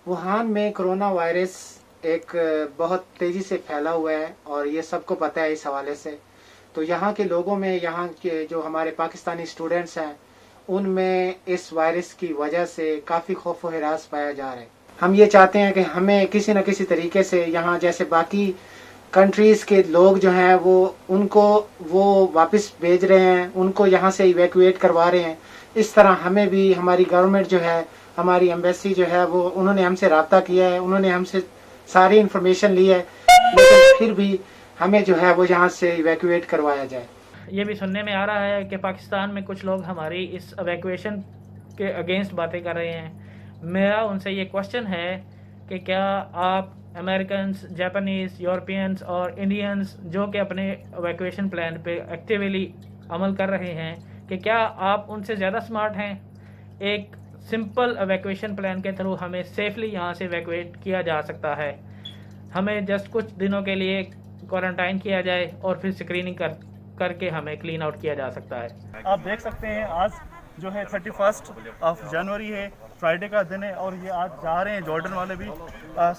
Wuhan में corona virus एक बहुत तेजी से फैला हुआ है और ये सबको पता है इस हवाले से। तो यहाँ के लोगों में, यहाँ के जो हमारे पाकिस्तानी स्टूडेंट्स हैं, उनमें इस वायरस की वजह से काफ़ी खौफ व हिरास पाया जा रहा है। हम ये चाहते हैं कि हमें किसी न किसी तरीके से यहाँ जैसे बाकी कंट्रीज़ के लोग जो हैं वो वापस भेज रहे हैं, उनको यहाँ से इवैक्यूएट करवा रहे हैं। इस तरह हमें भी हमारी गवर्नमेंट जो है, हमारी एम्बेसी जो है, वो उन्होंने हमसे रब्ता किया है, उन्होंने हमसे सारी इन्फॉर्मेशन ली है, लेकिन फिर भी हमें जो है वो यहाँ से इवैक्यूएट करवाया जाए। ये भी सुनने में आ रहा है कि पाकिस्तान में कुछ लोग हमारी इस इवैक्यूएशन के अगेंस्ट बातें कर रहे हैं। मेरा उनसे ये क्वेश्चन है कि क्या आप अमेरिकन्स, जापानीज़, यूरोपियंस और इंडियंस जो कि अपने इवैक्यूएशन प्लान पे एक्टिवली अमल कर रहे हैं, कि क्या आप उनसे ज़्यादा स्मार्ट हैं? एक सिंपल इवैक्यूएशन प्लान के थ्रू हमें सेफली यहाँ से इवैक्यूएट किया जा सकता है। हमें जस्ट कुछ दिनों के लिए क्वारंटाइन किया जाए और फिर स्क्रीनिंग करके हमें क्लीन आउट किया जा सकता है। आप देख सकते हैं आज जो है 31 जनवरी है, फ्राइडे का दिन है और ये आज जा रहे हैं जॉर्डन वाले भी।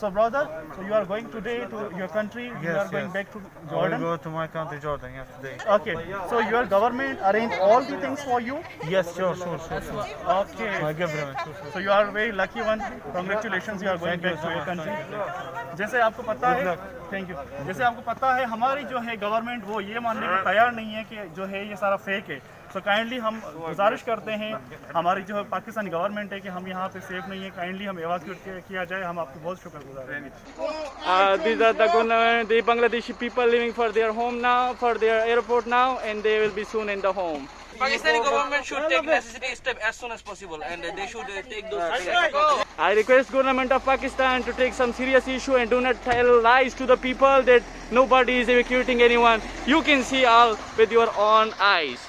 So brother, so you are going today to your country, you are going back to Jordan? Go to my country, Jordan, yes, today. Okay, so your government arrange all the things for you? Yes, sure. Okay, My government, sure. so you are very lucky one. Congratulations, you are going back to your country. जैसे आपको पता है, thank you. जैसे आपको पता है हमारी जो है गवर्नमेंट वो ये मानने को तैयार नहीं है कि जो है ये सारा फेक है। तो काइंडली हम गुजारिश करते हैं हमारी जो पाकिस्तानी गवर्नमेंट है कि हम यहाँ पे सेफ नहीं है, काइंडली हम एवाक्यूएट किया जाए। हम आपको बहुत शुक्रगुजार हैं। These are the Bangladeshi people living for their home now, for their airport now, and they will be soon in the home. Pakistani government should take necessary steps as soon as possible, and they should take those steps. I request government of Pakistan to take some serious issue and do not tell lies to the people that nobody is evacuating anyone. You can see all with your own eyes.